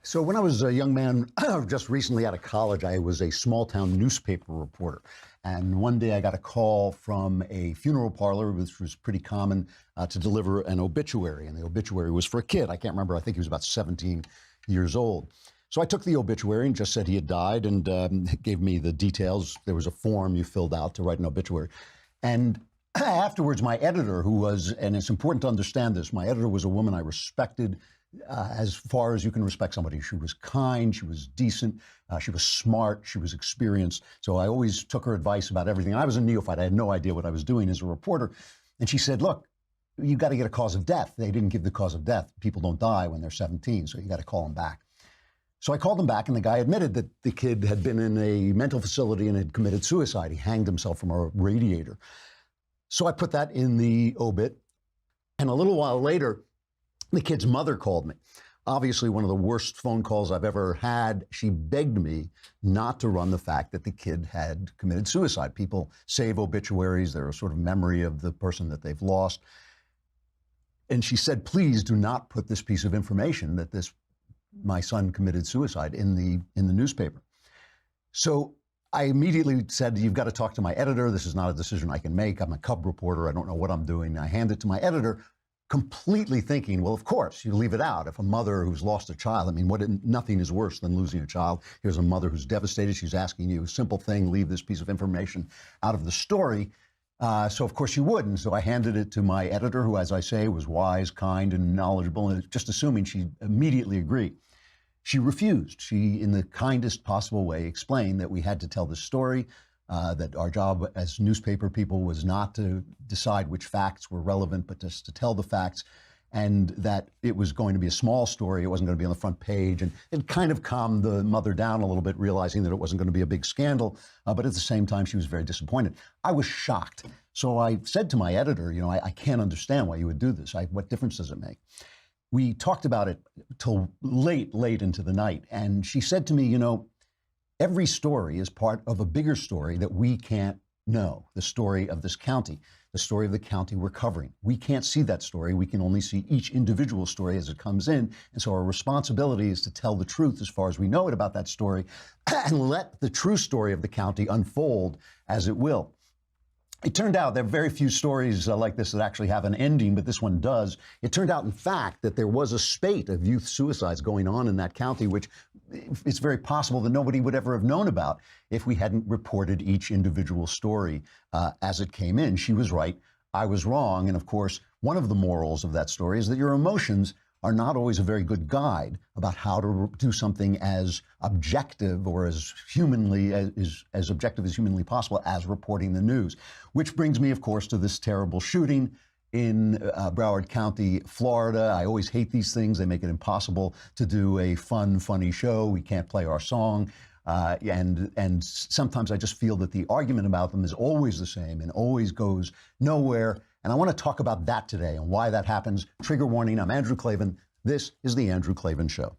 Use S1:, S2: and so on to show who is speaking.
S1: So when I was a young man, just recently out of college, I was a small-town newspaper reporter. And one day I got a call from a funeral parlor, which was pretty common, to deliver an obituary. And the obituary was for a kid. I can't remember. I think he was about 17 years old. So I took the obituary and just said he had died and gave me the details. There was a form you filled out to write an obituary. And afterwards, my editor, who was, and it's important to understand this, my editor was a woman I respected as far as you can respect somebody. She was kind, she was decent, she was smart, she was experienced. So I always took her advice about everything. I was a neophyte. I had no idea what I was doing as a reporter. And she said, look, you got to get a cause of death. They didn't give the cause of death. People don't die when they're 17, so you got to call them back. So I called him back, and the guy admitted that the kid had been in a mental facility and had committed suicide. He hanged himself from a radiator. So I put that in the obit, and a little while later, the kid's mother called me. Obviously, one of the worst phone calls I've ever had. She begged me not to run the fact that the kid had committed suicide. People save obituaries. They're a sort of memory of the person that they've lost. And she said, please do not put this piece of information that my son committed suicide in the newspaper. So I immediately said, you've got to talk to my editor. This is not a decision I can make. I'm a cub reporter. I don't know what I'm doing. I hand it to my editor, completely thinking, well, of course, you leave it out. If a mother who's lost a child, I mean, nothing is worse than losing a child. Here's a mother who's devastated. She's asking you a simple thing, leave this piece of information out of the story. So, of course, you wouldn't. So I handed it to my editor, who, as I say, was wise, kind, and knowledgeable, and just assuming she'd immediately agree. She refused. She, in the kindest possible way, explained that we had to tell the story, that our job as newspaper people was not to decide which facts were relevant, but just to tell the facts, and that it was going to be a small story. It wasn't going to be on the front page. And it kind of calmed the mother down a little bit, realizing that it wasn't going to be a big scandal. But at the same time, she was very disappointed. I was shocked. So I said to my editor, you know, I can't understand why you would do this. What difference does it make? We talked about it till late into the night. And she said to me, you know, every story is part of a bigger story that we can't know, the story of this county, the story of the county we're covering. We can't see that story. We can only see each individual story as it comes in. And so our responsibility is to tell the truth as far as we know it about that story and let the true story of the county unfold as it will. It turned out there are very few stories like this that actually have an ending, but this one does. It turned out, in fact, that there was a spate of youth suicides going on in that county, which it's very possible that nobody would ever have known about if we hadn't reported each individual story as it came in. She was right. I was wrong. And of course, one of the morals of that story is that your emotions are not always a very good guide about how to do something as objective or as as objective as humanly possible as reporting the news. Which brings me, of course, to this terrible shooting in Broward County, Florida. I always hate these things. They make it impossible to do a funny show. We can't play our song. And sometimes I just feel that the argument about them is always the same and always goes nowhere. And I want to talk about that today and why that happens. Trigger warning, I'm Andrew Klavan. This is The Andrew Klavan Show.